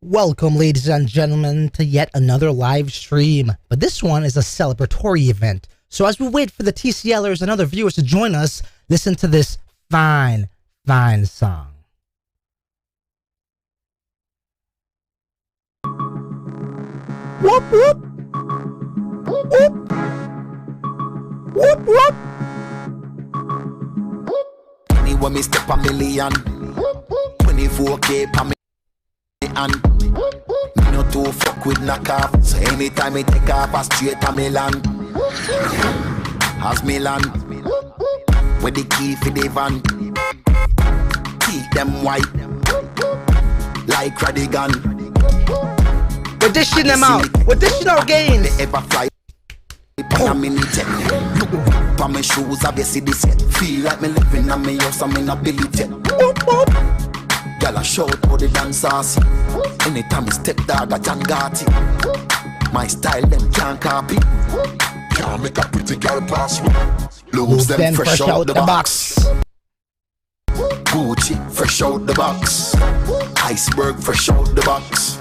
Welcome, ladies and gentlemen, to yet another live stream. But this one is a celebratory event. So as we wait for the TCLers and other viewers to join us, listen to this fine, fine song. Whoop, whoop. Whoop. Whoop, whoop. When me step a million, 24K per me and me no too fuck with knockoff. So anytime me take off a straight a Milan, as Milan, with the key for the van, keep them white like Radigan. We're dishing them out. We're dishing our gains. They ever fly on a mini jet. Look for my shoes, obviously this set. Feel like me living on me house, I'm in a Billy jet. Girl, I shout how the dancers. Anytime we step dog, I John Gotti. My style, them can't copy. Can't make a pretty girl pass me. Lose them fresh out the box. Gucci, fresh out the box. Iceberg, fresh out the box.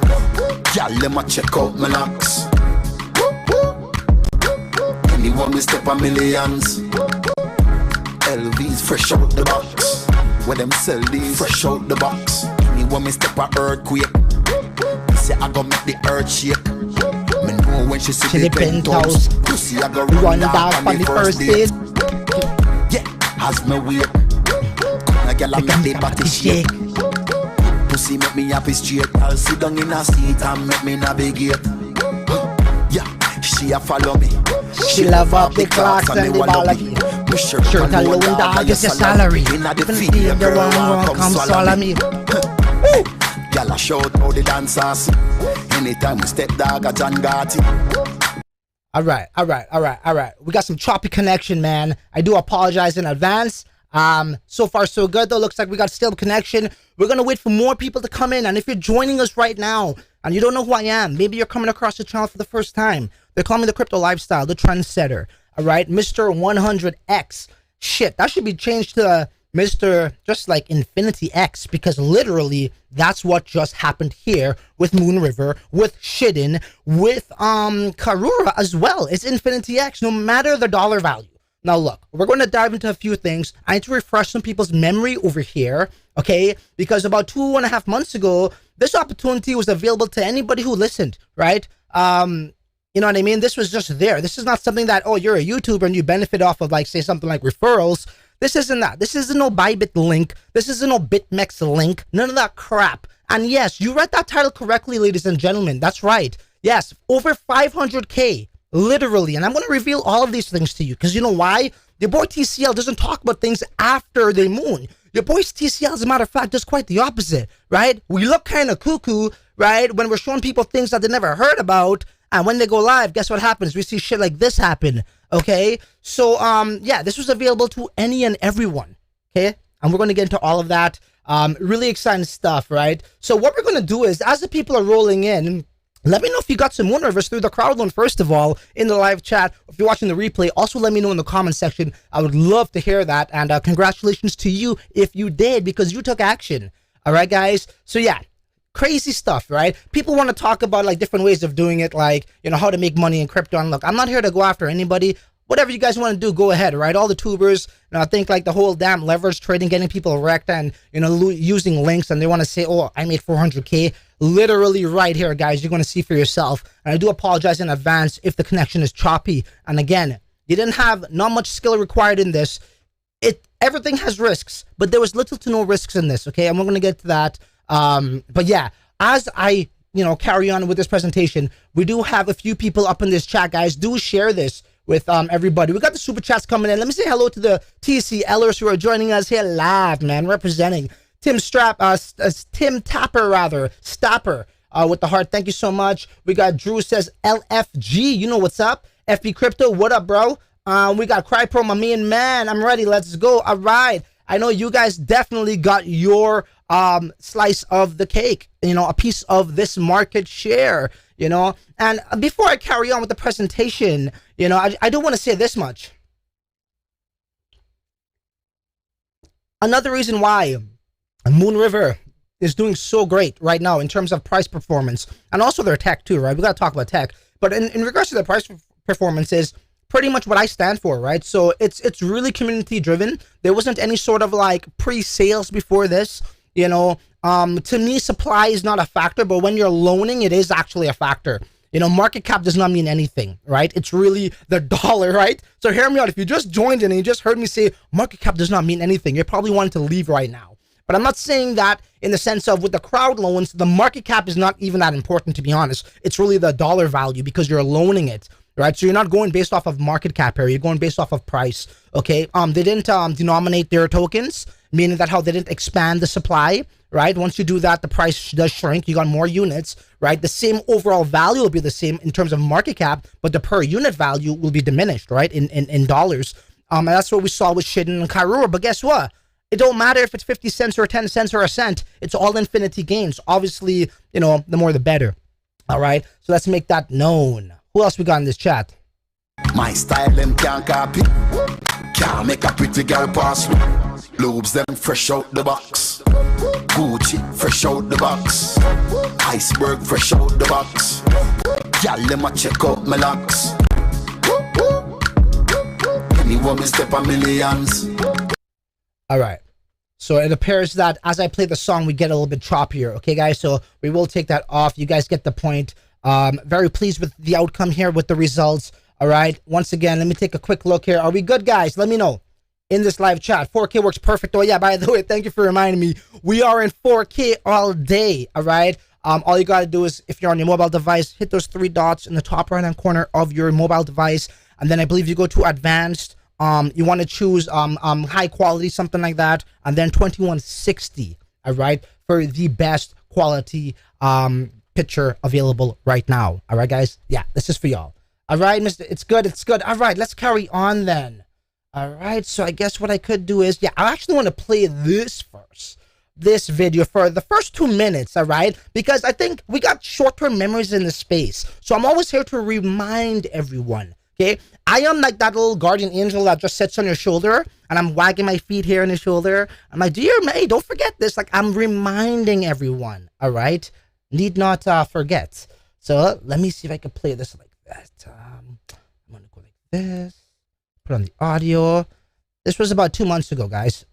Girl, let me check out my locks. Anyone we step a millions. LVs, fresh out the box. Where them sell these, fresh out the box. Anyone me step a earthquake. Say I go make the earth shake. Me know when she see the penthouse. Pussy I go run down on the first date. Yeah, as me wait. A girl I make the body shake. Pussy make me happy straight. I'll sit down in a seat and make me navigate. Yeah, she a follow me. She love up the clocks and the wallaby. Shirt alone, dog, is your salary. Even if the one come swallow me. Y'all a shout how the dancers. Anytime we step dog a John Gotti. Alright. We got some choppy connection, man. I do apologize in advance. So far so good though. Looks like we got stable connection. We're gonna wait for more people to come in. And if you're joining us right now and you don't know who I am, maybe you're coming across the channel for the first time. They call me the Crypto Lifestyle, the trendsetter. Alright, Mr. 100X. Shit, that should be changed to Mr. just like Infinity X, because literally that's what just happened here with MoonRiver, with Shidden, with Karura as well. It's Infinity X, no matter the dollar value. Now look, we're going to dive into a few things. I need to refresh some people's memory over here, okay? Because about 2.5 months ago, this opportunity was available to anybody who listened, right? You know what I mean? This was just there. This is not something that, oh, you're a YouTuber and you benefit off of, like, say, something like referrals. This isn't that. This isn't no Bybit link. This isn't no BitMEX link. None of that crap. And yes, you read that title correctly, ladies and gentlemen. That's right. Yes, over 500K. Literally. And I'm going to reveal all of these things to you. Because you know why? Your boy TCL doesn't talk about things after they moon. Your boy TCL, as a matter of fact, does quite the opposite, right? We look kind of cuckoo, right? When we're showing people things that they never heard about. And when they go live, guess what happens? We see shit like this happen, okay? So, yeah, this was available to any and everyone, okay? And we're going to get into all of that. Really exciting stuff, right? So what we're going to do is, as the people are rolling in, let me know if you got some MoonRivers through the crowdloan, first of all, in the live chat. If you're watching the replay, also let me know in the comment section. I would love to hear that. And congratulations to you if you did, because you took action. All right, guys? So, yeah. Crazy stuff, right? People want to talk about like different ways of doing it, like, you know, how to make money in crypto. And look, I'm not here to go after anybody. Whatever you guys want to do, go ahead, right? All the tubers, you know, I think like the whole damn leverage trading, getting people wrecked and, you know, using links, and they want to say, oh, I made 400K. Literally right here, guys. You're going to see for yourself. And I do apologize in advance if the connection is choppy. And again, you didn't have not much skill required in this. Everything has risks, but there was little to no risks in this, okay? And we're going to get to that. But yeah, as I, you know, carry on with this presentation, we do have a few people up in this chat, guys. Do share this with everybody. We got the super chats coming in. Let me say hello to the TCLers who are joining us here live, man, representing Tim Tapper, Stapper, with the heart. Thank you so much. We got Drew says LFG. You know what's up? FB Crypto, what up, bro? We got CryPro, my main man. I'm ready. Let's go. All right. I know you guys definitely got your slice of the cake, you know, a piece of this market share, you know. And before I carry on with the presentation, you know, I do want to say this much. Another reason why MoonRiver is doing so great right now in terms of price performance and also their tech too, right? We got to talk about tech, but in regards to the price performance is pretty much what I stand for, right? So it's really community driven. There wasn't any sort of like pre-sales before this, you know. To me, supply is not a factor, but when you're loaning, it is actually a factor. You know, market cap does not mean anything, right? It's really the dollar, right? So hear me out. If you just joined in and you just heard me say market cap does not mean anything, you're probably wanting to leave right now. But I'm not saying that in the sense of with the crowd loans, the market cap is not even that important, to be honest. It's really the dollar value because you're loaning it, right? So you're not going based off of market cap here. You're going based off of price, okay? They didn't denominate their tokens, meaning that how they didn't expand the supply, right? Once you do that, the price does shrink. You got more units, right? The same overall value will be the same in terms of market cap, but the per unit value will be diminished, right? In dollars. And that's what we saw with Shiden and Karura. But guess what? It don't matter if it's 50 cents or 10 cents or a cent. It's all infinity gains. Obviously, you know, the more the better. All right? So let's make that known. Who else we got in this chat? My style them can't copy. Can't make a pretty girl pass me. Lobes them fresh out the box. Gucci fresh out the box. Iceberg fresh out the box. Y'all them a check out my locks. Anyone me step a millions. All right. So it appears that as I play the song, we get a little bit choppier. Okay, guys? So we will take that off. You guys get the point. Very pleased with the outcome here, with the results. All right. Once again, let me take a quick look here. Are we good, guys? Let me know in this live chat. 4K works perfect. Oh, yeah, by the way, thank you for reminding me. We are in 4K all day. All right. All you got to do is, if you're on your mobile device, hit those three dots in the top right-hand corner of your mobile device. And then I believe you go to advanced. You want to choose high quality, something like that, and then 2160, all right, for the best quality picture available right now. All right, guys? Yeah, this is for y'all. All right, Mr. It's good. It's good. All right, let's carry on then. All right, so I guess what I could do is, yeah, I actually want to play this first. This video for the first 2 minutes, all right? Because I think we got short-term memories in the space. So I'm always here to remind everyone. Okay, I am like that little guardian angel that just sits on your shoulder and I'm wagging my feet here on his shoulder. I'm like, dear May, don't forget this. Like, I'm reminding everyone, all right? Need not forget. So let me see if I can play this like that. I'm going to go like this. Put on the audio. This was about 2 months ago, guys.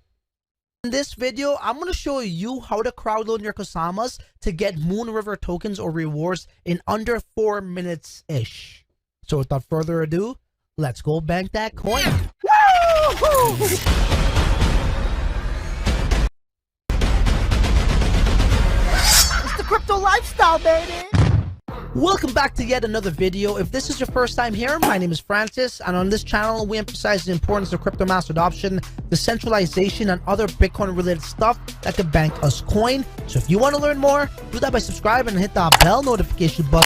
In this video, I'm going to show you how to crowdloan your Kusamas to get MoonRiver tokens or rewards in under 4 minutes-ish. So without further ado, let's go bank that coin. Woo! It's the crypto lifestyle, baby. Welcome back to yet another video. If this is your first time here, my name is Francis, and on this channel, we emphasize the importance of crypto mass adoption, decentralization, and other Bitcoin-related stuff that can bank us coin. So if you want to learn more, do that by subscribing and hit that bell notification button.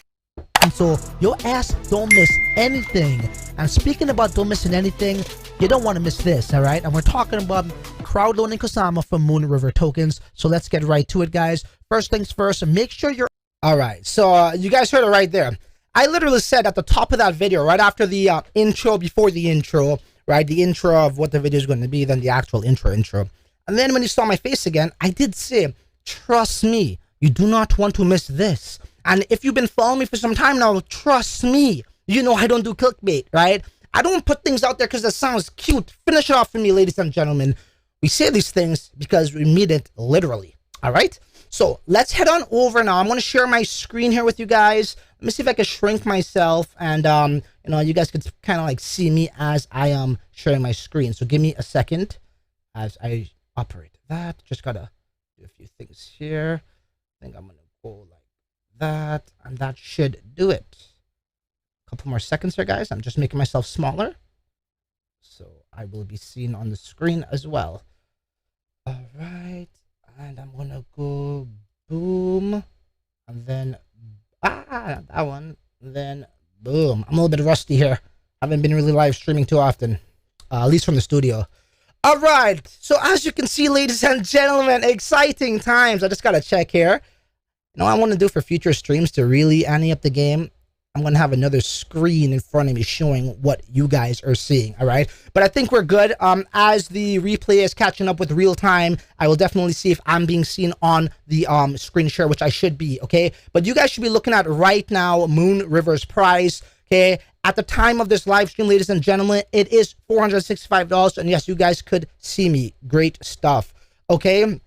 So your ass don't miss anything. And speaking about don't missing anything, you don't want to miss this, all right? And we're talking about crowdloaning Kusama from MoonRiver tokens. So let's get right to it, guys. First things first, make sure you're all right. So you guys heard it right there. I literally said at the top of that video, right after the intro, before the intro, right? The intro of what the video is going to be, then the actual intro. And then when you saw my face again, I did say, trust me, you do not want to miss this. And if you've been following me for some time now, trust me, you know I don't do clickbait, right? I don't put things out there because it sounds cute. Finish it off for me, ladies and gentlemen. We say these things because we mean it literally, all right? So let's head on over now. I'm going to share my screen here with you guys. Let me see if I can shrink myself and, you know, you guys could kind of like see me as I am sharing my screen. So give me a second as I operate that. Just got to do a few things here. I think I'm going to go like that, and that should do it. A couple more seconds here, guys. I'm just making myself smaller so I will be seen on the screen as well. All right, and I'm gonna go boom, and then that one, and then boom. I'm a little bit rusty here. Haven't been really live streaming too often, at least from the studio. All right, so as you can see, ladies and gentlemen, exciting times. I just gotta check here. You know what I want to do for future streams to really ante up the game? I'm gonna have another screen in front of me showing what you guys are seeing. All right, but I think we're good. As the replay is catching up with real time, I will definitely see if I'm being seen on the screen share, which I should be. Okay, but you guys should be looking at right now MoonRiver's price. Okay, at the time of this live stream, ladies and gentlemen, it is $465, and yes, you guys could see me. Great stuff. Okay.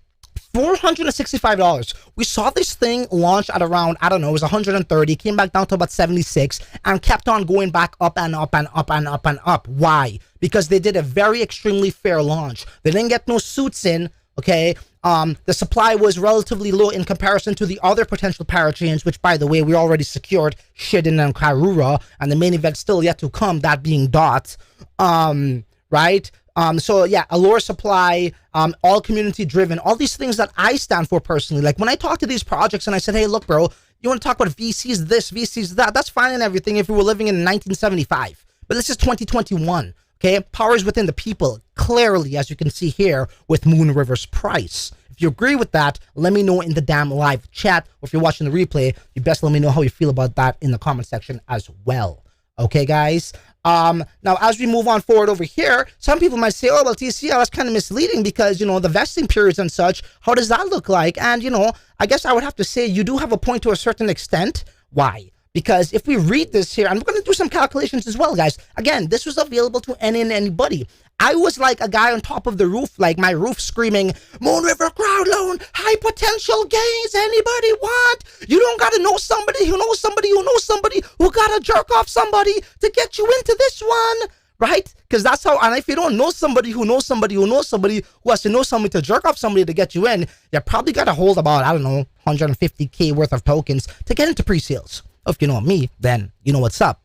$465. We saw this thing launch at around, I don't know, it was 130, came back down to about 76, and kept on going back up and up and up and up and up. Why? Because they did a very extremely fair launch. They didn't get no suits in, okay? The supply was relatively low in comparison to the other potential parachains, which, by the way, we already secured Shiden and Karura, and the main event still yet to come, that being Dot, right? So yeah, a lower supply, all community driven, all these things that I stand for personally. Like when I talk to these projects and I said, hey, look, bro, you want to talk about VCs this, VCs that, that's fine and everything if we were living in 1975. But this is 2021, okay? Power is within the people, clearly, as you can see here with MoonRiver's price. If you agree with that, let me know in the damn live chat, or if you're watching the replay, you best let me know how you feel about that in the comment section as well. Okay, guys? Now, as we move on forward over here, some people might say, oh, well, TCL, that's kind of misleading because, you know, the vesting periods and such, how does that look like? And, you know, I guess I would have to say you do have a point to a certain extent. Why? Because if we read this here, I'm going to do some calculations as well, guys. Again, this was available to any and anybody. I was like a guy on top of the roof, like my roof screaming, MoonRiver crowd loan, high potential gains, anybody want? You don't got to know somebody who knows somebody who knows somebody who got to jerk off somebody to get you into this one, right? Because that's how, and if you don't know somebody who knows somebody who knows somebody who has to know somebody to jerk off somebody to get you in, you probably got to hold about, I don't know, 150K worth of tokens to get into pre-sales. If you know me, then you know what's up.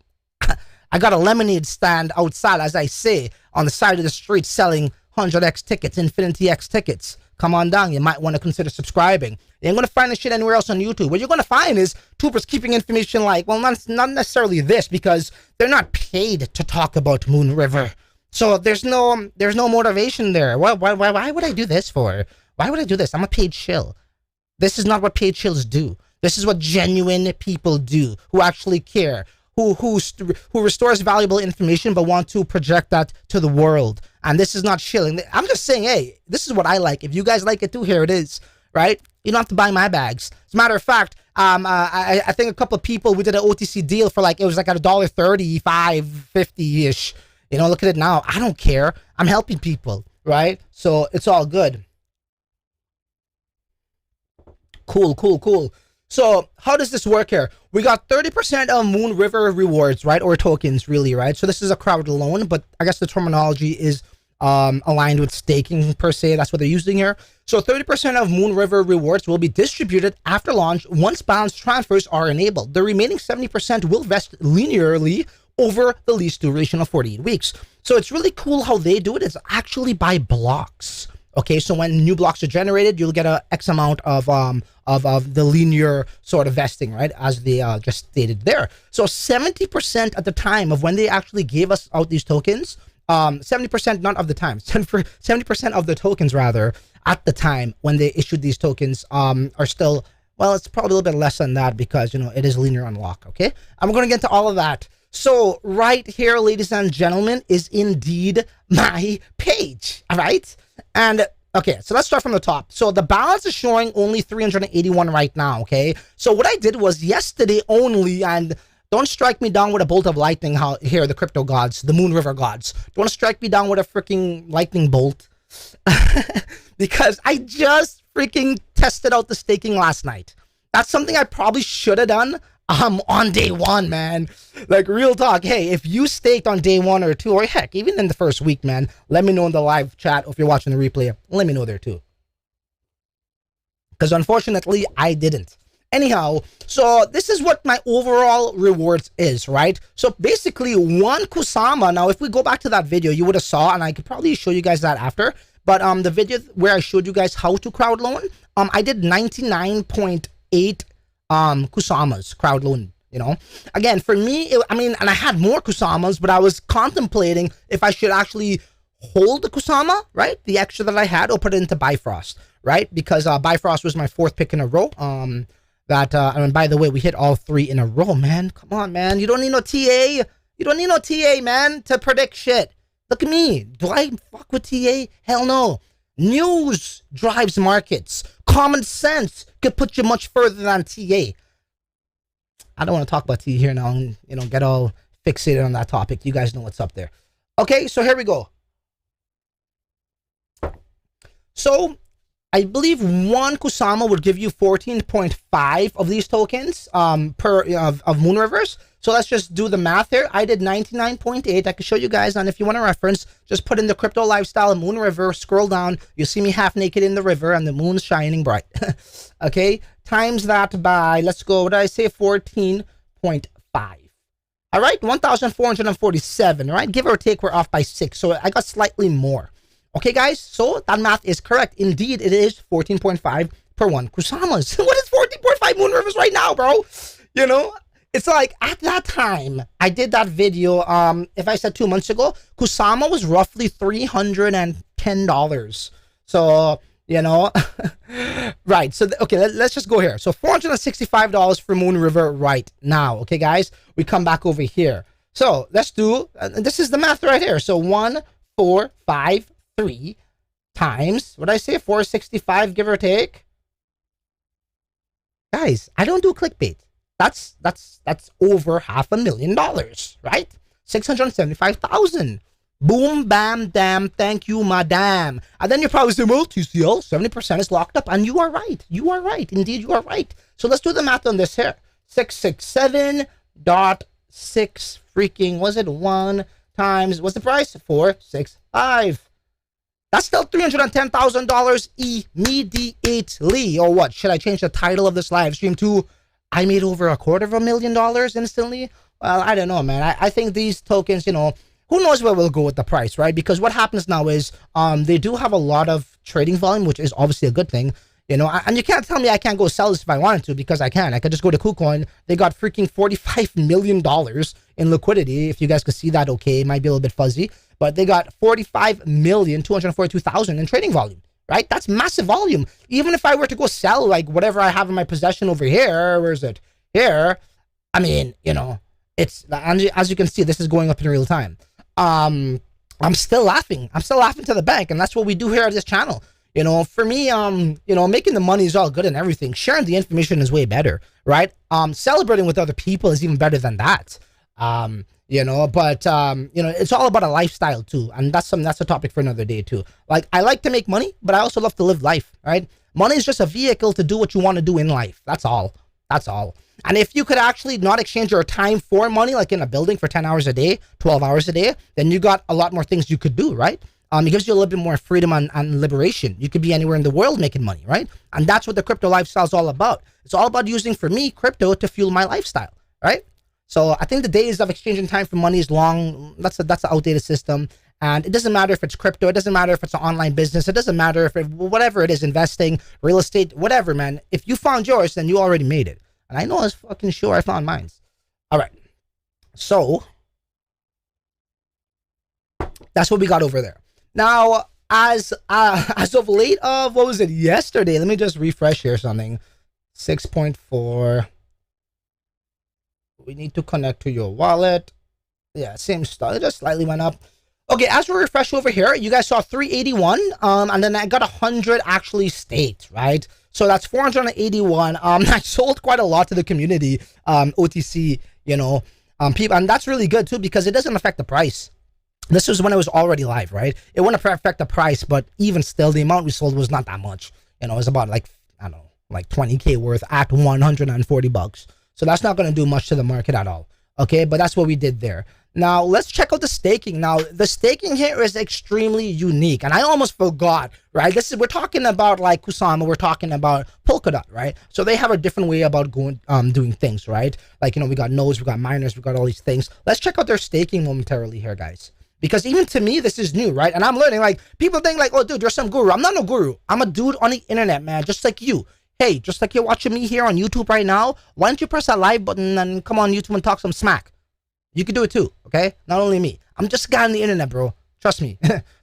I got a lemonade stand outside, as I say, on the side of the street selling 100x tickets, Infinity X tickets. Come on down. You might want to consider subscribing. You ain't going to find this shit anywhere else on YouTube. What you're going to find is tubers keeping information like, well, not necessarily this, because they're not paid to talk about MoonRiver. So there's no motivation there. Why would I do this for? Why would I do this? I'm a paid shill. This is not what paid shills do. This is what genuine people do, who actually care, who restores valuable information but want to project that to the world. And this is not shilling. I'm just saying, hey, this is what I like. If you guys like it too, here it is, right? You don't have to buy my bags. As a matter of fact, I think a couple of people, we did an OTC deal for like, it was like at $1.30, $5.50-ish. You know, look at it now. I don't care. I'm helping people, right? So it's all good. Cool. So how does this work here? We got 30% of MoonRiver rewards, right? Or tokens, really, right? So this is a crowd loan, but I guess the terminology is aligned with staking per se. That's what they're using here. So 30% of MoonRiver rewards will be distributed after launch once balance transfers are enabled. The remaining 70% will vest linearly over the lease duration of 48 weeks. So it's really cool how they do it. It's actually by blocks. Okay, so when new blocks are generated, you'll get a X amount of the linear sort of vesting, right? As they just stated there. So 70% at the time of when they actually gave us out these tokens, 70% not of the time, 70% of the tokens rather at the time when they issued these tokens are still, well, it's probably a little bit less than that because, you know, it is linear unlock. Okay, I'm going to get into all of that. So right here, ladies and gentlemen, is indeed my page. All right. And okay, so let's start from the top. So the balance is showing only 381 right now, okay? So what I did was yesterday only, and don't strike me down with a bolt of lightning here, the crypto gods, the MoonRiver gods. Don't strike me down with a freaking lightning bolt because I just freaking tested out the staking last night. That's something I probably should have done on day one, man. Like, real talk. Hey, if you staked on day 1 or 2, or heck, even in the first week, man, let me know in the live chat. Or if you're watching the replay, let me know there too. Because unfortunately, I didn't. Anyhow, so this is what my overall rewards is, right? So basically, one Kusama. Now, if we go back to that video, you would have saw, and I could probably show you guys that after. But the video where I showed you guys how to crowd loan, I did 99.8 Kusamas crowd loan, you know. Again, for me, I mean, and I had more Kusamas, but I was contemplating if I should actually hold the Kusama, right, the extra that I had, or put it into Bifrost, right, because Bifrost was my 4th pick in a row. that, I mean, by the way, we hit all 3 in a row, man. Come on, man. You don't need no TA. You don't need no TA, man, to predict shit. Look at me. Do I fuck with TA? Hell no. News drives markets. Common sense could put you much further than TA. I don't want to talk about TA here now and, you know, get all fixated on that topic. You guys know what's up there. Okay, so here we go. So I believe one Kusama would give you 14.5 of these tokens of MoonRivers. So let's just do the math here. I did 99.8. I can show you guys, and if you want a reference, just put in the crypto lifestyle MoonRiver, scroll down, you see me half naked in the river and the moon's shining bright. Okay, times that by, let's go, what did I say, 14.5. All right, 1,447, all right? Give or take, we're off by 6, so I got slightly more. Okay, guys, so that math is correct. Indeed, it is 14.5 per one Kusamas. What is 14.5 MoonRivers right now, bro? You know, it's like, at that time, I did that video, if I said 2 months ago, Kusama was roughly $310. So, you know, right. So, okay, let's just go here. So $465 for MoonRiver right now. Okay, guys, we come back over here. So let's do, this is the math right here. So 1,453 times, what did I say? 465, give or take. Guys, I don't do clickbait. That's over $500,000, right? 675,000. Boom, bam, damn, thank you, madam. And then you're probably saying, well, TCL, 70% is locked up. And you are right. You are right. Indeed, you are right. So let's do the math on this here. 667.6 freaking, was it 1 times, what's the price? 465. That's still $310,000 immediately. Or what? Should I change the title of this live stream to I made over $250,000 instantly? Well, I don't know, man. I think these tokens, you know, who knows where we'll go with the price, right? Because what happens now is they do have a lot of trading volume, which is obviously a good thing, you know, and you can't tell me I can't go sell this if I wanted to, because I can. I could just go to KuCoin. They got freaking $45 million in liquidity. If you guys could see that, okay, it might be a little bit fuzzy, but they got 45,242,000 in trading volume, right? That's massive volume. Even if I were to go sell like whatever I have in my possession over here, where is it? Here, I mean, you know, it's, as you can see, this is going up in real time. I'm still laughing. I'm still laughing to the bank, and that's what we do here at this channel. You know, for me, you know, making the money is all good and everything. Sharing the information is way better, right? Celebrating with other people is even better than that. You know, but you know, it's all about a lifestyle too, and that's a topic for another day too. Like, I like to make money, but I also love to live life, right? Money is just a vehicle to do what you want to do in life. That's all. That's all. And if you could actually not exchange your time for money, like in a building for 10 hours a day, 12 hours a day, then you got a lot more things you could do, right? It gives you a little bit more freedom and liberation. You could be anywhere in the world making money, right? And that's what the crypto lifestyle is all about. It's all about using, for me, crypto to fuel my lifestyle, right? So I think the days of exchanging time for money is long. That's an outdated system. And it doesn't matter if it's crypto. It doesn't matter if it's an online business. It doesn't matter if whatever it is, investing, real estate, whatever, man. If you found yours, then you already made it. And I know I was fucking sure I found mine. All right. So that's what we got over there. Now, as of late of, what was it, yesterday? Let me just refresh here something. 6.4. We need to connect to your wallet. Yeah, same stuff. It just slightly went up. Okay, as we refresh over here, you guys saw 381, and then I got 100 actually staked, right? So that's 481. I sold quite a lot to the community, OTC, you know, people, and that's really good too, because it doesn't affect the price. This was when it was already live, right? It wouldn't affect the price, but even still, the amount we sold was not that much. You know, it was about like, I don't know, like 20K worth at $140. So that's not going to do much to the market at all. Okay, but that's what we did there. Now, let's check out the staking. Now, the staking here is extremely unique, and I almost forgot, right? We're talking about like Kusama, we're talking about Polkadot, right? So they have a different way about going, doing things, right? Like, you know, we got nodes, we got miners, we got all these things. Let's check out their staking momentarily here, guys. Because even to me, this is new, right? And I'm learning, like, people think like, oh, dude, you're some guru. I'm not no guru. I'm a dude on the internet, man, just like you. Hey, just like you're watching me here on YouTube right now, why don't you press that like button and come on YouTube and talk some smack? You can do it too, okay? Not only me. I'm just a guy on the internet, bro. Trust me.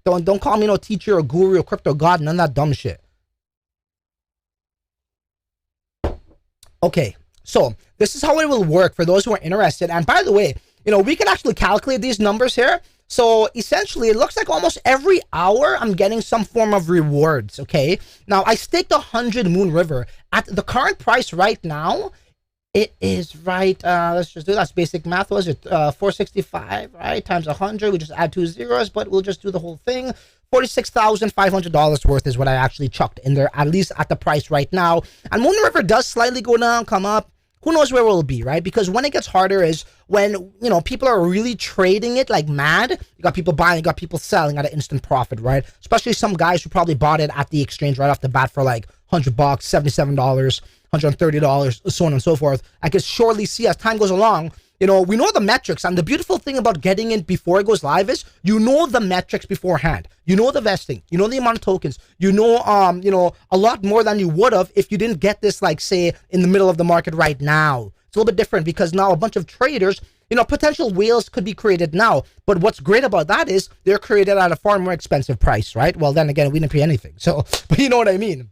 Don't call me no teacher or guru or crypto god, none of that dumb shit. Okay, so this is how it will work for those who are interested. And by the way, we can actually calculate these numbers here. So essentially, it looks like almost every hour I'm getting some form of rewards, okay? Now, I staked 100 MoonRiver. At the current price right now, it is right, let's just do that's basic math. Was it 465, right? Times 100, we just add 2 zeros, but we'll just do the whole thing. $46,500 worth is what I actually chucked in there, at least at the price right now. And MoonRiver does slightly go down, come up. Who knows where we'll be, right? Because when it gets harder is when, people are really trading it like mad. You got people buying, you got people selling at an instant profit, right? Especially some guys who probably bought it at the exchange right off the bat for like $100, $77, $130, so on and so forth. I could surely see as time goes along, we know the metrics. And the beautiful thing about getting in before it goes live is the metrics beforehand. The vesting, the amount of tokens, a lot more than you would have if you didn't get this, like, say, in the middle of the market right now. It's a little bit different because now a bunch of traders, potential whales could be created now. But what's great about that is they're created at a far more expensive price, right? Well, then again, we didn't pay anything. So, but you know what I mean?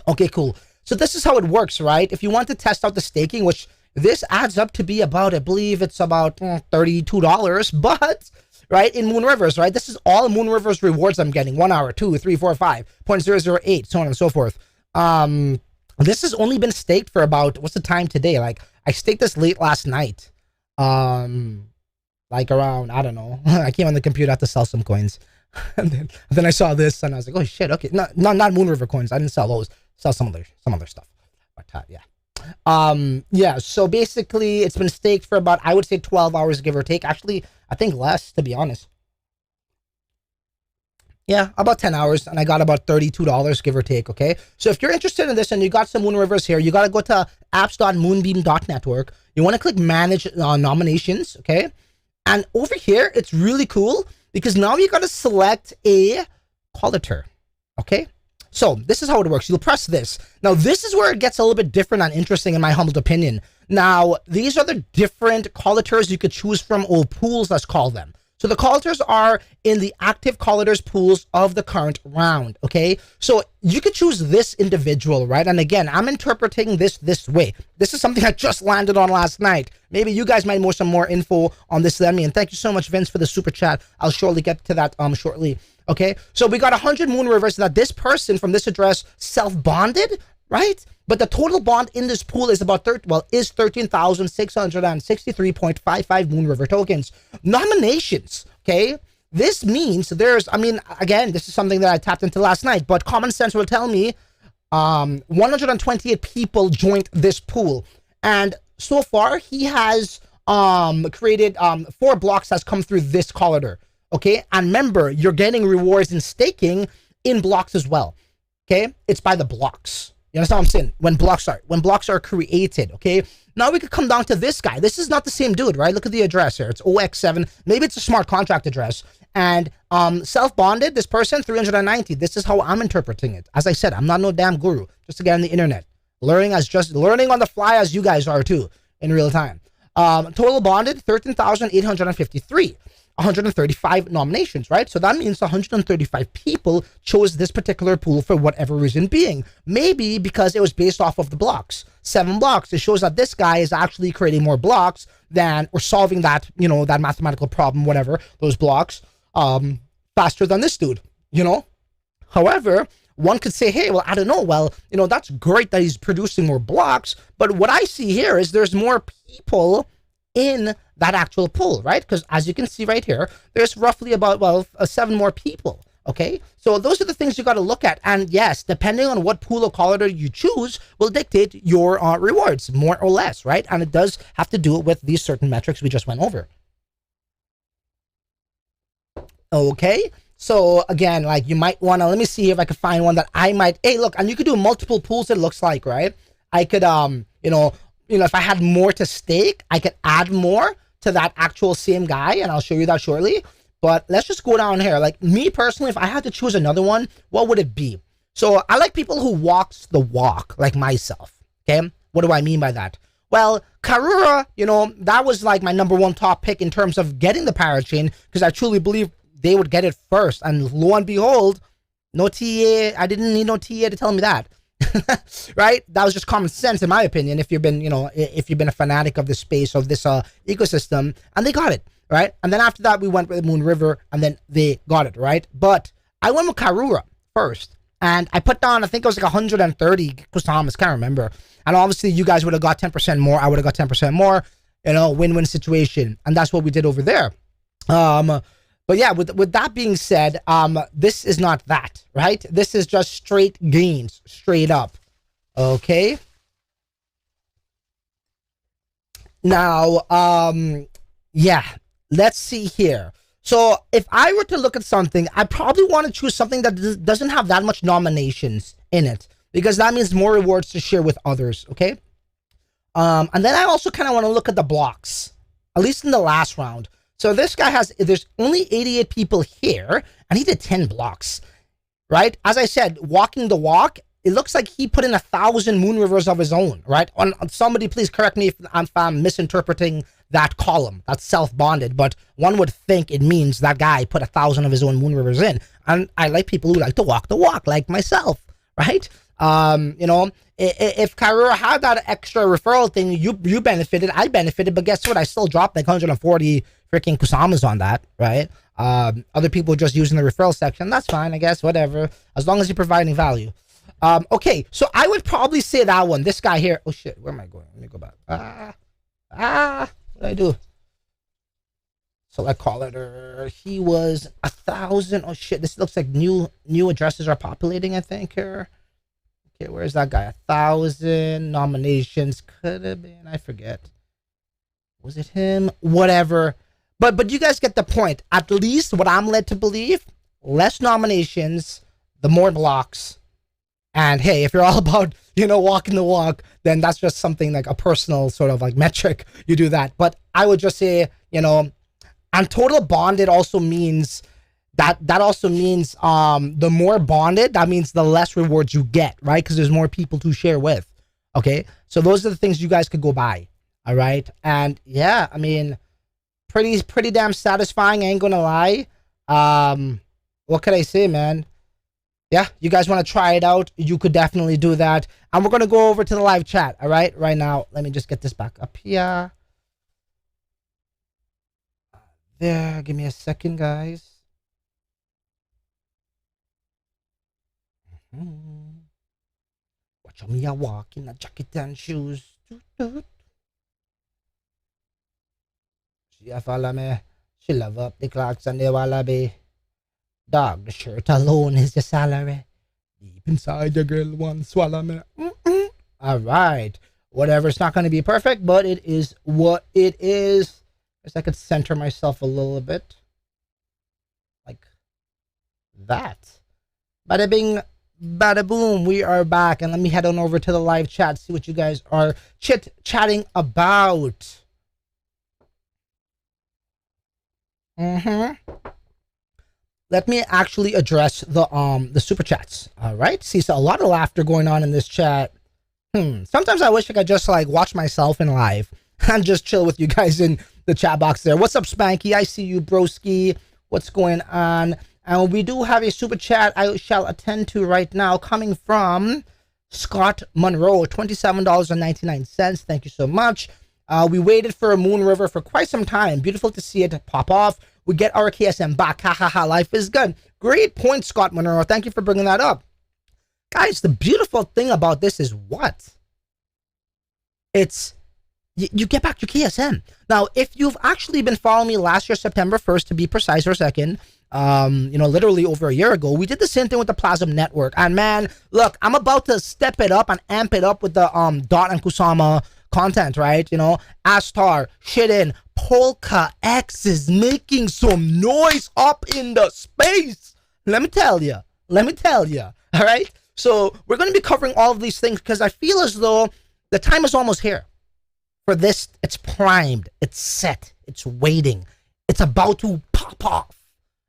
Okay, cool. So this is how it works, right? If you want to test out the staking, which this adds up to be about, I believe it's about $32, but, right, in MoonRivers, right? This is all MoonRivers rewards I'm getting. 1 hour, 2, 3, 4, 5.008, so on and so forth. This has only been staked for about, what's the time today? Like, I staked this late last night. Like around, I don't know. I came on the computer, I had to sell some coins. and then I saw this and I was like, oh shit, okay. Not MoonRiver coins. I didn't sell those. Sell some other stuff. But yeah. So basically it's been staked for about, I would say 12 hours, give or take. Actually, I think less, to be honest. Yeah, about 10 hours, and I got about $32, give or take, okay? So if you're interested in this and you got some MoonRivers here, you got to go to apps.moonbeam.network. You want to click Manage Nominations, okay? And over here, it's really cool because now you got to select a collator, okay? So this is how it works. You'll press this. Now, this is where it gets a little bit different and interesting in my humble opinion. Now, these are the different collators you could choose from, or pools, let's call them. So the collators are in the active collators pools of the current round, okay? So you could choose this individual, right? And again, I'm interpreting this way. This is something I just landed on last night. Maybe you guys might know some more info on this than me. And thank you so much, Vince, for the super chat. I'll surely get to that shortly, okay? So we got 100 MoonRivers that this person from this address self-bonded, right? But the total bond in this pool is about 13,663.55 MoonRiver tokens. Nominations, okay? This means again, this is something that I tapped into last night, but common sense will tell me 128 people joined this pool. And so far, he has created 4 blocks has come through this collator, okay? And remember, you're getting rewards in staking in blocks as well, okay? It's by the blocks. You understand what I'm saying? When blocks are created, okay? Now we could come down to this guy. This is not the same dude, right? Look at the address here. It's OX7. Maybe it's a smart contract address. And self-bonded, this person, 390. This is how I'm interpreting it. As I said, I'm not no damn guru. Just to get on the internet. Learning on the fly as you guys are too, in real time. Total bonded, 13,853. 135 nominations, right? So that means 135 people chose this particular pool for whatever reason being. Maybe because it was based off of the blocks. 7 blocks. It shows that this guy is actually creating more blocks than, or solving that, that mathematical problem, whatever, those blocks, faster than this dude, However, one could say, hey, well, I don't know. Well, that's great that he's producing more blocks. But what I see here is there's more people in that actual pool, right? Because as you can see right here, there's roughly about 7 more people, okay? So those are the things you got to look at. And yes, depending on what pool or collator you choose will dictate your rewards, more or less, right? And it does have to do with these certain metrics we just went over. Okay, so again, like you might want to, let me see if I can find one that I might, hey, look, and you could do multiple pools, it looks like, right? I could, if I had more to stake, I could add more to that actual same guy, and I'll show you that shortly. But let's just go down here. Like me personally, if I had to choose another one, what would it be? So I like people who walks the walk, like myself, okay? What do I mean by that? Well, Karura, that was like my #1 top pick in terms of getting the parachain, because I truly believe they would get it first. And lo and behold, no TA, I didn't need no TA to tell me that. Right? That was just common sense, in my opinion, if you've been, if you've been a fanatic of this space, of this ecosystem, and they got it, right? And then after that, we went with MoonRiver, and then they got it, right? But I went with Karura first, and I put down, I think it was like 130 Kusamas, can't remember. And obviously, you guys would have got 10% more, I would have got 10% more, win-win situation. And that's what we did over there. But yeah, with that being said, this is not that, right? This is just straight gains, straight up. Okay. Now, yeah, let's see here. So if I were to look at something, I probably want to choose something that doesn't have that much nominations in it, because that means more rewards to share with others. Okay. And then I also kind of want to look at the blocks, at least in the last round. So this guy there's only 88 people here, and he did 10 blocks, right? As I said, walking the walk, it looks like he put in 1,000 MoonRivers of his own, right? Somebody please correct me if I'm misinterpreting that column. That's self-bonded, but one would think it means that guy put 1,000 of his own MoonRivers in. And I like people who like to walk the walk, like myself, right? If Karura had that extra referral thing, you benefited, I benefited, but guess what? I still dropped like 140 freaking Kusamas on that, right? Other people just using the referral section. That's fine, I guess, whatever. As long as you're providing value. Okay, so I would probably say that one. This guy here. Oh, shit. Where am I going? Let me go back. What did I do? Select caller. He was 1,000. Oh, shit. This looks like new addresses are populating, I think, here. Okay, where's that guy? 1,000 nominations. Could have been. I forget. Was it him? Whatever. But you guys get the point. At least what I'm led to believe, less nominations, the more blocks. And hey, if you're all about, walking the walk, then that's just something like a personal sort of like metric. You do that. But I would just say, and total bonded also means that also means the more bonded, that means the less rewards you get, right? Because there's more people to share with. Okay. So those are the things you guys could go by. All right. And yeah, I mean, pretty damn satisfying. I ain't gonna lie. What could I say, man? Yeah, you guys want to try it out? You could definitely do that. And we're gonna go over to the live chat. All right. Right now, let me just get this back up here. There. Give me a second, guys. Watch me a walk in a jacket and shoes. She follow me. She love up the clocks and the wallaby. Dog, the shirt alone is your salary. Deep inside the girl one swallow me. All right. Whatever. It's not going to be perfect, but it is what it is. I guess I could center myself a little bit. Like that. Bada bing, bada boom. We are back. And let me head on over to the live chat. See what you guys are chit-chatting about. Let me actually address the super chats. All right. See, so a lot of laughter going on in this chat. Sometimes I wish I could just like watch myself in live and just chill with you guys in the chat box there. What's up, Spanky? I see you, broski. What's going on? And we do have a super chat I shall attend to right now, coming from Scott Monroe, $27.99. Thank you so much. We waited for a MoonRiver for quite some time. Beautiful to see it pop off. We get our KSM back. Ha ha ha. Life is good. Great point, Scott Monroe. Thank you for bringing that up. Guys, the beautiful thing about this is what? It's you get back your KSM. Now, if you've actually been following me last year, September 1st, to be precise or second, literally over a year ago, we did the same thing with the Plasm Network. And man, look, I'm about to step it up and amp it up with the Dot and Kusama content, right? Astar, Shidden, Polka X is making some noise up in the space. Let me tell you. All right. So we're going to be covering all of these things because I feel as though the time is almost here for this. It's primed. It's set. It's waiting. It's about to pop off.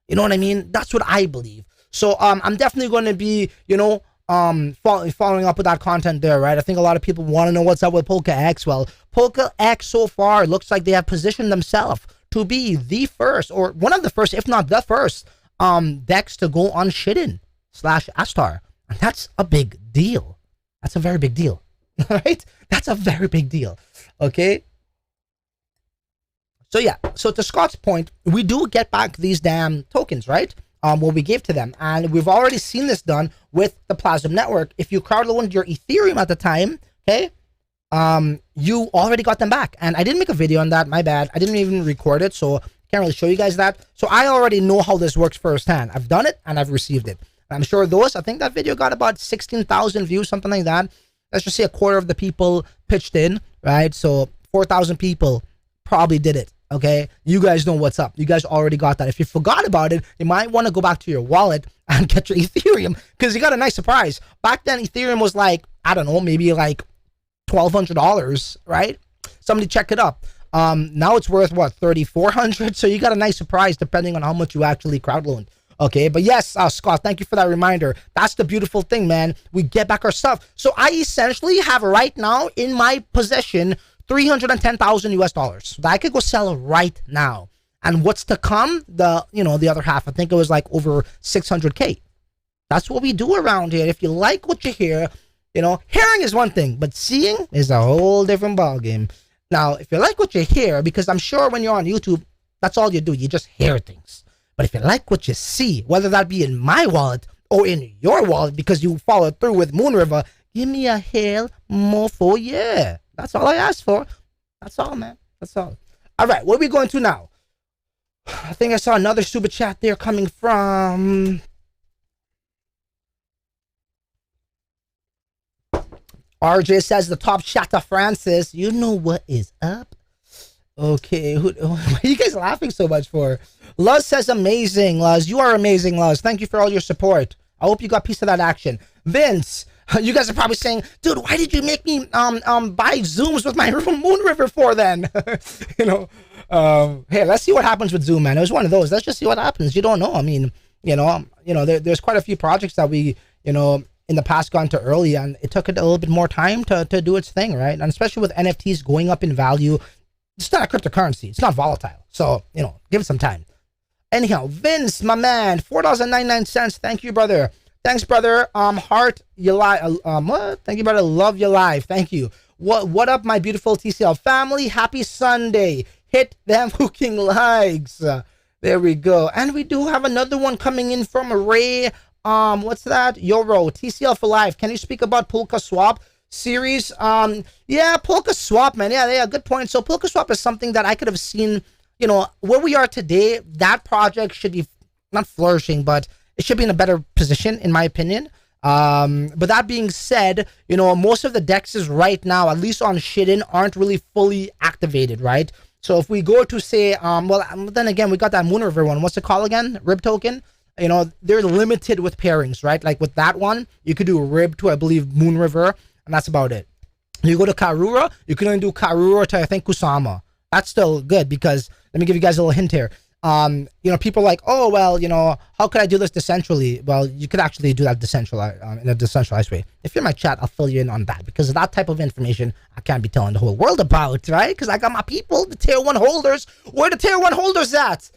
You know what I mean? That's what I believe. So I'm definitely going to be, following up with that content there, right? I think a lot of people want to know what's up with Polka X. Well, Polka X so far looks like they have positioned themselves to be the first, or one of the first, if not the first, decks to go on Shidden / Astar. And that's a big deal. That's a very big deal. Right? That's a very big deal. Okay. So yeah, so to Scott's point, we do get back these damn tokens, right? What we gave to them. And we've already seen this done with the Plasm network. If you crowdloaned your Ethereum at the time, okay, you already got them back. And I didn't make a video on that, my bad. I didn't even record it, so can't really show you guys that. So I already know how this works firsthand. I've done it and I've received it. And I'm sure I think that video got about 16,000 views, something like that. Let's just say a quarter of the people pitched in, right? So 4,000 people probably did it. Okay, you guys know what's up. You guys already got that. If you forgot about it, you might want to go back to your wallet and get your Ethereum, because you got a nice surprise. Back then, Ethereum was like, I don't know, maybe like $1,200, right? Somebody check it up. Now it's worth what, $3,400? So you got a nice surprise depending on how much you actually crowdloaned. Okay, but yes, Scott, thank you for that reminder. That's the beautiful thing, man. We get back our stuff. So I essentially have right now in my possession $310,000 US that I could go sell right now. And what's to come? The other half, I think it was like over 600K. That's what we do around here. If you like what you hear, hearing is one thing, but seeing is a whole different ballgame. Now, if you like what you hear, because I'm sure when you're on YouTube, that's all you do. You just hear things. But if you like what you see, whether that be in my wallet or in your wallet, because you followed through with MoonRiver, give me a hell mofo, yeah. That's all I asked for. That's all, man. That's all. All right, what are we going to now? I think I saw another super chat there coming from RJ says the top shatter Francis. You know what is up? Okay, what are you guys laughing so much for? Luz says amazing, Luz. You are amazing, Luz. Thank you for all your support. I hope you got a piece of that action. Vince, you guys are probably saying, dude, why did you make me buy Zooms with my MoonRiver for then? Hey, let's see what happens with Zoom, man. It was one of those. Let's just see what happens. You don't know. I mean, there's quite a few projects that we, in the past gone to early, and it took it a little bit more time to do its thing, right? And especially with NFTs going up in value, it's not a cryptocurrency. It's not volatile. So, give it some time. Anyhow, Vince, my man, $4.99. Thank you, brother. Thanks, brother. Heart, you live. What? Thank you, brother. Love you live. Thank you. What up, my beautiful TCL family? Happy Sunday. Hit them fucking likes. There we go. And we do have another one coming in from Ray. What's that? Yoro, TCL for life. Can you speak about Polka Swap series? Yeah, Polka Swap, man. Yeah, good point. So Polka Swap is something that I could have seen, where we are today. That project should be not flourishing, but it should be in a better position, in my opinion. But that being said, most of the dexes right now, at least on Shidden, aren't really fully activated, right? So if we go to say, then again, we got that MoonRiver one. What's it called again? Rib token. They're limited with pairings, right? Like with that one, you could do Rib to, I believe, MoonRiver, and that's about it. You go to Karura, you can only do Karura to, I think, Kusama. That's still good because, let me give you guys a little hint here. People are like, oh, well, how could I do this decentrally? Well, you could actually do that decentralized, in a decentralized way. If you're in my chat, I'll fill you in on that, because that type of information I can't be telling the whole world about, right? Because I got my people, the tier 1 holders. Where the tier 1 holders at?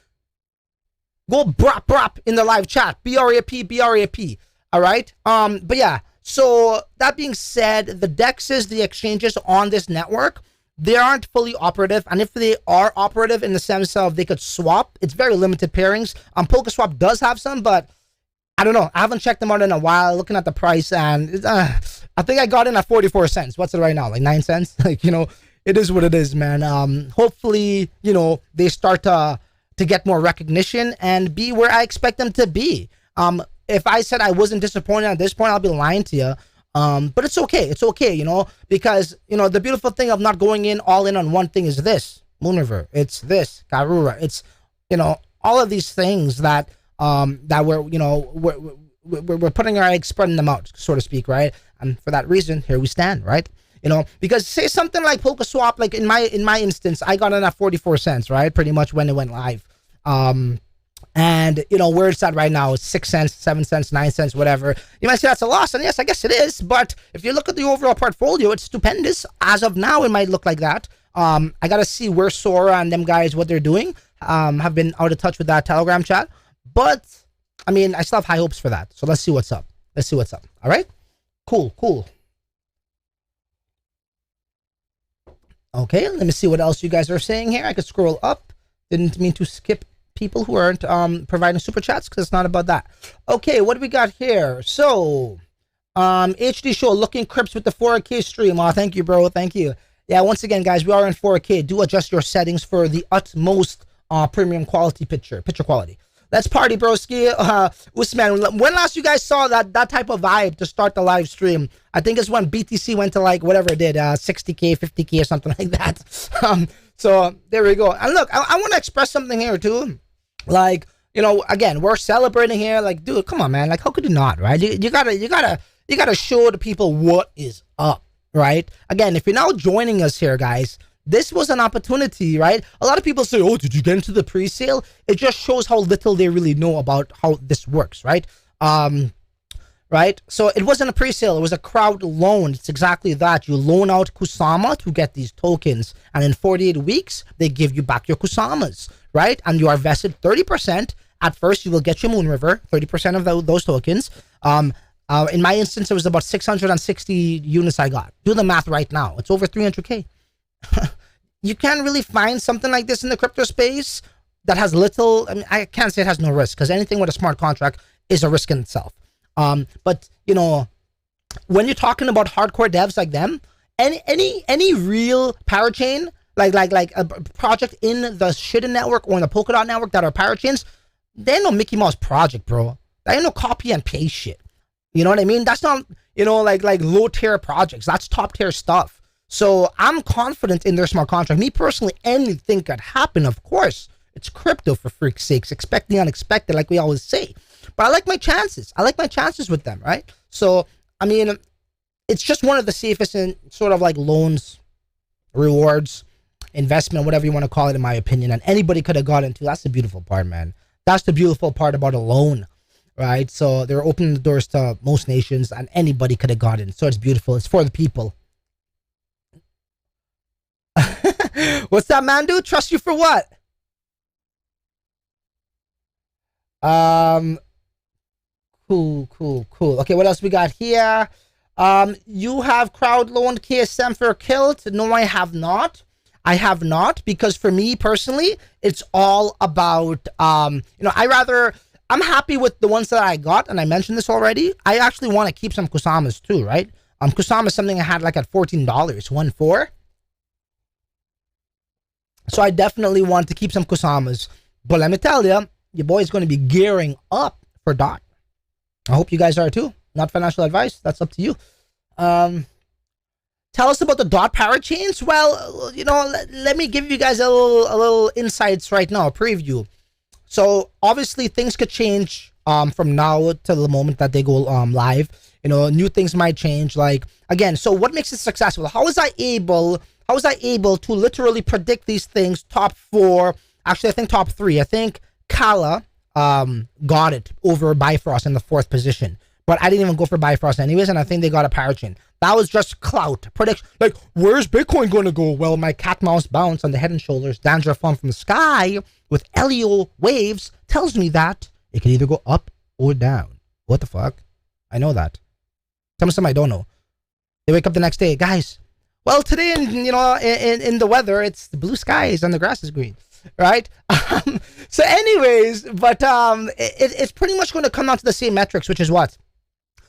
Go brap in the live chat. BRAP. All right. But yeah. So that being said, the dexes, the exchanges on this network, they aren't fully operative, and if they are operative in the sense of they could swap, it's very limited pairings. Polka Swap does have some, but I don't know. I haven't checked them out in a while. Looking at the price, and I think I got in at 44 cents. What's it right now? Like 9 cents? It is what it is, man. Hopefully, they start to get more recognition and be where I expect them to be. If I said I wasn't disappointed at this point, I'll be lying to you. But it's okay. It's okay, because, the beautiful thing of not going in all in on one thing is this MoonRiver. It's this Karura. It's, all of these things that we're putting our eggs, spreading them out, so to speak, right? And for that reason, here we stand, right? Because say something like Polka Swap, like in my instance, I got in at 44 cents, right? Pretty much when it went live. And, where it's at right now is 6 cents, 7 cents, 9 cents, whatever. You might say that's a loss, and yes, I guess it is. But if you look at the overall portfolio, it's stupendous. As of now, it might look like that. I got to see where Sora and them guys, what they're doing. Have been out of touch with that Telegram chat. But, I still have high hopes for that. So let's see what's up. All right? Cool. Okay, let me see what else you guys are saying here. I could scroll up. Didn't mean to skip people who aren't providing super chats because it's not about that. Okay, what do we got here? So, HD show looking crisp with the 4K stream. Oh, thank you, bro. Thank you. Yeah, once again, guys, we are in 4K. Do adjust your settings for the utmost premium quality picture quality. Let's party, broski. Usman, when last you guys saw that type of vibe to start the live stream? I think it's when BTC went to like whatever it did, 60K, 50K or something like that. So there we go. And look, I want to express something here too. Like, you know, again, we're celebrating here. Like, dude, come on, man. Like, how could you not, right? You gotta show the people what is up, right? Again, if you're now joining us here, guys, this was an opportunity, right? A lot of people say, oh, did you get into the pre-sale? It just shows how little they really know about how this works, right? Right? So it wasn't a pre-sale. It was a crowd loan. It's exactly that. You loan out Kusama to get these tokens. And in 48 weeks, they give you back your Kusamas, right? And you are vested 30%. At first, you will get your MoonRiver, 30% of those tokens. In my instance, it was about 660 units I got. Do the math right now. It's over 300K. You can't really find something like this in the crypto space that has little. I mean, I can't say it has no risk because anything with a smart contract is a risk in itself. But you know, when you're talking about hardcore devs like them, any real parachain like a project in the Shida network or in the Polkadot network that are parachains, they ain't no Mickey Mouse project, bro. That ain't no copy and paste shit. You know what I mean? That's not, you know, like low tier projects. That's top tier stuff. So I'm confident in their smart contract. Me personally, anything could happen, of course. It's crypto, for freak's sakes. Expect the unexpected, like we always say. But I like my chances. I like my chances with them, right? So, I mean, it's just one of the safest and sort of like loans, rewards, investment, whatever you want to call it, in my opinion. And anybody could have got into. That's the beautiful part, man. That's the beautiful part about a loan, right? So they're opening the doors to most nations and anybody could have got in. So it's beautiful. It's for the people. What's that, man, dude? Trust you for what? Cool. Okay, what else we got here? You have crowd loaned KSM for Kilt? No, I have not. I have not, because for me personally, it's all about, you know, I'm happy with the ones that I got, and I mentioned this already. I actually want to keep some Kusamas too, right? Kusama is something I had like at $14, 1.4. So I definitely want to keep some Kusamas. But let me tell you, your boy's going to be gearing up for DOT. I hope you guys are too. Not financial advice. That's up to you. Tell us about the DOT parachains. Well, you know, let me give you guys a little insights right now, a preview. So obviously things could change from now to the moment that they go live. You know, new things might change. Like, again, so what makes it successful? How was I able to literally predict these things? Top 4, actually I think top 3. I think Kala got it over Bifrost in the 4th position, but I didn't even go for Bifrost anyways, and I think they got a parachain. That was just clout prediction. Like, where's Bitcoin going to go? Well, my cat mouse bounce on the Head and Shoulders Dandruff Fund from the sky with Elio waves tells me that it can either go up or down. What the fuck? I know that. Tell me something I don't know. They wake up the next day, guys. Well, today in the weather, it's the blue skies and the grass is green, right? So anyways, but it's pretty much going to come down to the same metrics, which is what?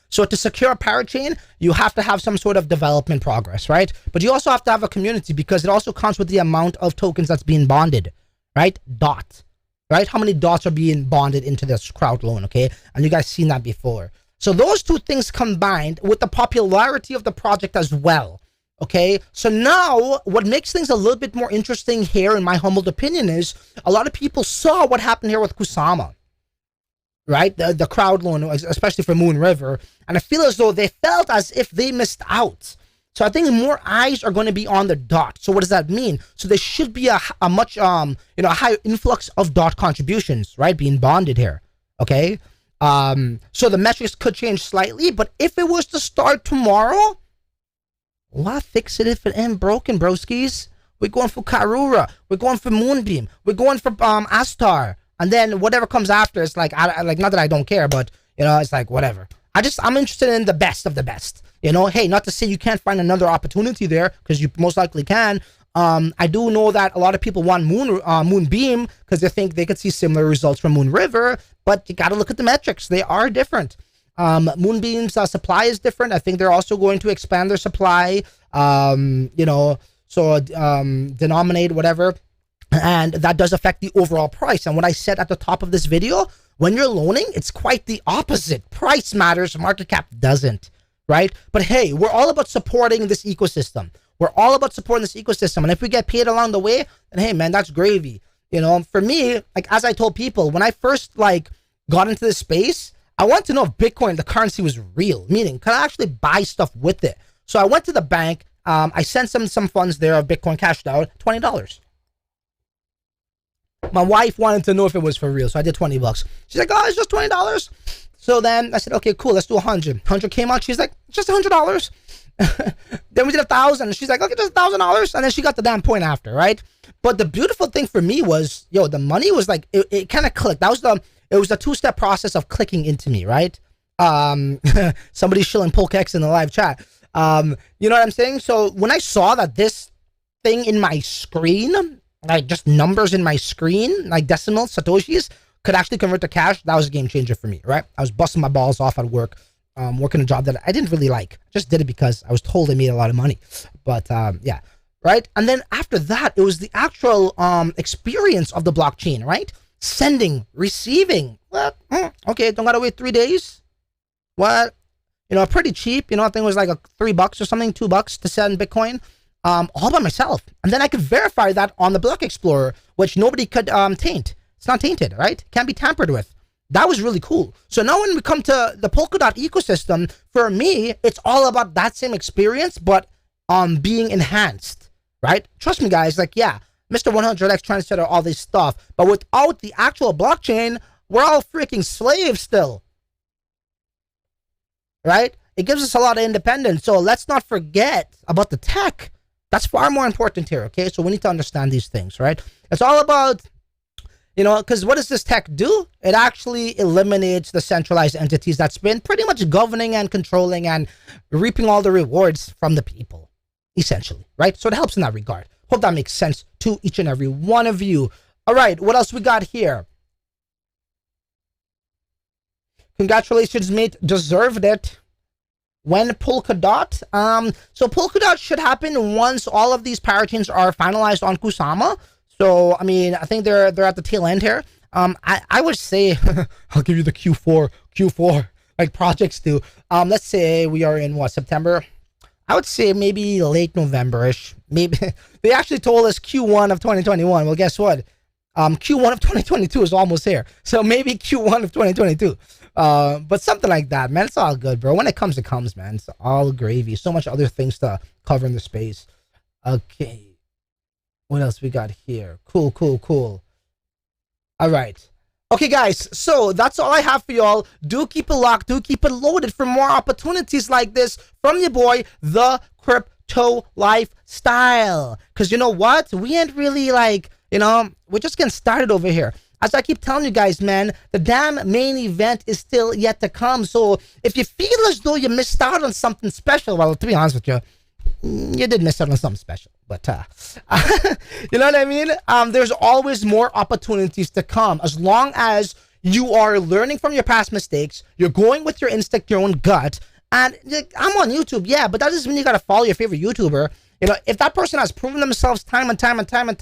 So to secure a parachain, you have to have some sort of development progress, right? But you also have to have a community, because it also counts with the amount of tokens that's being bonded, right? DOT, right? How many dots are being bonded into this crowd loan, okay? And you guys seen that before. So those two things combined with the popularity of the project as well, okay? So now what makes things a little bit more interesting here, in my humbled opinion, is a lot of people saw what happened here with Kusama, right? The crowd loan, especially for MoonRiver. And I feel as though they felt as if they missed out. So I think more eyes are going to be on the DOT. So what does that mean? So there should be a much, a high influx of DOT contributions, right? Being bonded here, okay? So the metrics could change slightly, but if it was to start tomorrow, why fix it if it ain't broken, broskies? We're going for Karura. We're going for Moonbeam. We're going for Astar. And then whatever comes after, it's like, not that I don't care, but, you know, it's like, whatever. I'm interested in the best of the best. You know, hey, not to say you can't find another opportunity there, because you most likely can. I do know that a lot of people want Moonbeam because they think they could see similar results from MoonRiver, but you got to look at the metrics. They are different. Moonbeam's supply is different. I think they're also going to expand their supply, denominate whatever, and that does affect the overall price. And what I said at the top of this video, when you're loaning, it's quite the opposite. Price matters, market cap doesn't, right? But hey, we're all about supporting this ecosystem. We're all about supporting this ecosystem. And if we get paid along the way, then hey, man, that's gravy. You know, for me, like, as I told people, when I first, like, got into this space, I wanted to know if Bitcoin, the currency, was real. Meaning, could I actually buy stuff with it? So I went to the bank. I sent some funds there of Bitcoin cashed out, $20. My wife wanted to know if it was for real, so I did $20. She's like, oh, it's just $20. So then I said, okay, cool, let's do 100. 100 came out. She's like, just $100. Then we did 1,000. And she's like, okay, just $1,000. And then she got the damn point after, right? But the beautiful thing for me was, yo, the money was like, it kind of clicked. It was the two-step process of clicking into me, right? Somebody's shilling Pokex in the live chat. You know what I'm saying? So when I saw that this thing in my screen, like just numbers in my screen, like decimals, satoshis, could actually convert to cash, that was a game changer for me, right? I was busting my balls off at work, working a job that I didn't really like. I just did it because I was told I made a lot of money. But yeah, right? And then after that, it was the actual experience of the blockchain, right? Sending, receiving. What? Okay, don't gotta wait 3 days. What? You know, pretty cheap. You know, I think it was like $3 or something, $2 to send Bitcoin, all by myself. And then I could verify that on the Block Explorer, which nobody could taint. It's not tainted, right? Can't be tampered with. That was really cool. So now when we come to the Polkadot ecosystem, for me, it's all about that same experience, but being enhanced, right? Trust me, guys. Like, yeah, Mr. 100X trying to set out all this stuff, but without the actual blockchain, we're all freaking slaves still, right? It gives us a lot of independence. So let's not forget about the tech. That's far more important here, okay? So we need to understand these things, right? It's all about, you know, because what does this tech do? It actually eliminates the centralized entities that's been pretty much governing and controlling and reaping all the rewards from the people, essentially, right? So it helps in that regard. Hope that makes sense to each and every one of you. All right, what else we got here? Congratulations, mate. Deserved it. When Polkadot? So Polkadot should happen once all of these parachains are finalized on Kusama. So, I mean, I think they're at the tail end here. I would say, I'll give you the Q4, like projects do. Let's say we are in, what, September? I would say maybe late November-ish. Maybe they actually told us Q1 of 2021. Well, guess what? Q1 of 2022 is almost here. So maybe Q1 of 2022. But something like that, man. It's all good, bro. When it comes, man. It's all gravy. So much other things to cover in the space. Okay. What else we got here? Cool. All right. Okay, guys, so that's all I have for y'all. Do keep it locked. Do keep it loaded for more opportunities like this from your boy, The Crypto Lifestyle. Because you know what? We ain't really like, you know, we're just getting started over here. As I keep telling you guys, man, the damn main event is still yet to come. So if you feel as though you missed out on something special, well, to be honest with you, you did miss out on something special. But, you know what I mean? There's always more opportunities to come. As long as you are learning from your past mistakes, you're going with your instinct, your own gut. And I'm on YouTube, yeah, but that doesn't mean you got to follow your favorite YouTuber. You know, if that person has proven themselves time and time again,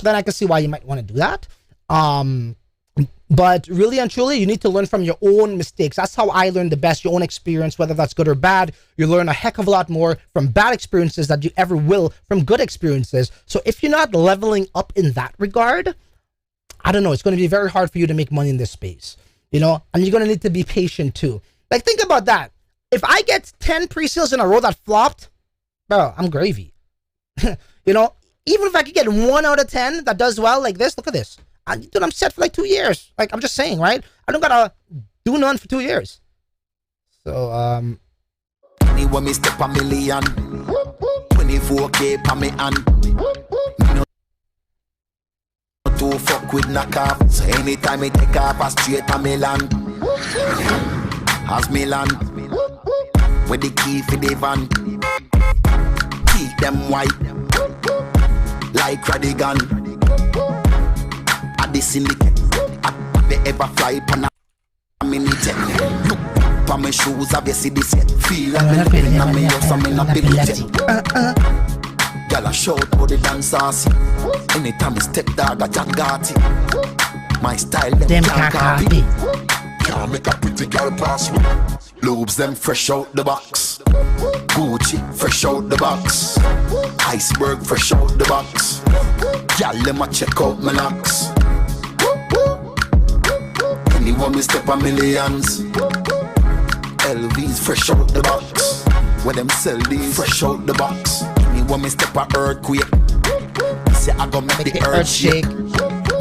then I can see why you might want to do that. But really and truly, you need to learn from your own mistakes. That's how I learned the best, your own experience, whether that's good or bad. You learn a heck of a lot more from bad experiences than you ever will from good experiences. So if you're not leveling up in that regard, I don't know, it's going to be very hard for you to make money in this space, you know, and you're going to need to be patient too. Like, think about that. If I get 10 pre-sales in a row that flopped, bro, I'm gravy. You know, even if I could get 1 out of 10 that does well like this, look at this. Dude, I'm set for like 2 years. Like, I'm just saying, right? I don't gotta do none for 2 years. So, Anyone me step a million, 24K pa me hand. Me no to fuck with knockoff. So anytime me take off, I straight a me land. As me land, with the key for the van. Keep them white like Radigan. At the syndicate, they ever fly pan a minute. Look for my shoes, have you see this yet? Feel like me living in my house, I'm in a ability. Y'all a shout how the dancers. Anytime I step dog, I just got it. My style, them can't copy. Can't make a pretty girl pass me. Lobes them fresh out the box. Gucci fresh out the box. Iceberg fresh out the box. Y'all let me check out my locks. Anyone me step a millions. LVs fresh out the box. Where them sell these fresh out the box. Anyone me step a earthquake. Say I go make the earth shake.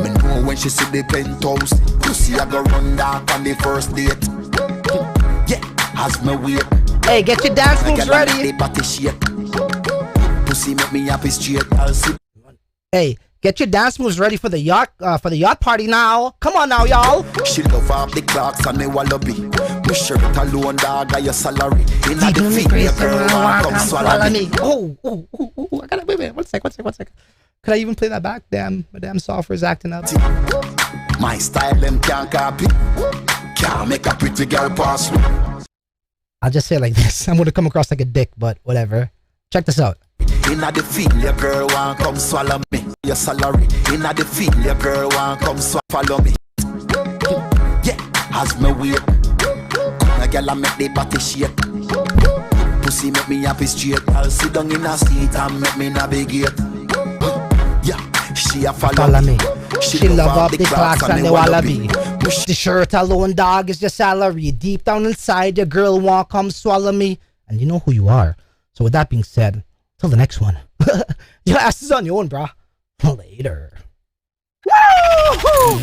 Me know when she see the penthouse. Pussy I go run dark on the first date. Yeah, as me wait. Hey, get your dance moves ready. Pussy make me happy straight. I'll see. Hey, get your dance moves ready for the yacht party now. Come on now, y'all. She love off the clocks and me wallaby. Me shirt alone, dog, got your salary. In the feet, your girl come swallow me. Oh, I gotta wait. One sec. Could I even play that back? Damn, my damn software's acting up. My style them can't copy. Can't make a pretty girl pass me. I'll just say it like this. I'm gonna come across like a dick, but whatever. Check this out. Inna the field, your girl want come swallow me. Your salary. Inna the field, your girl want come follow me. Yeah, as me wait. Come a girl and make the body shake. Pussy make me happy straight. I'll sit down in a seat and make me navigate. Yeah, she a follow me. She love up the clocks and the wallaby. The shirt alone, dog, is your salary. Deep down inside, your girl want come swallow me. And you know who you are. So with that being said, till the next one. Your ass is on your own, brah. Later. Woo!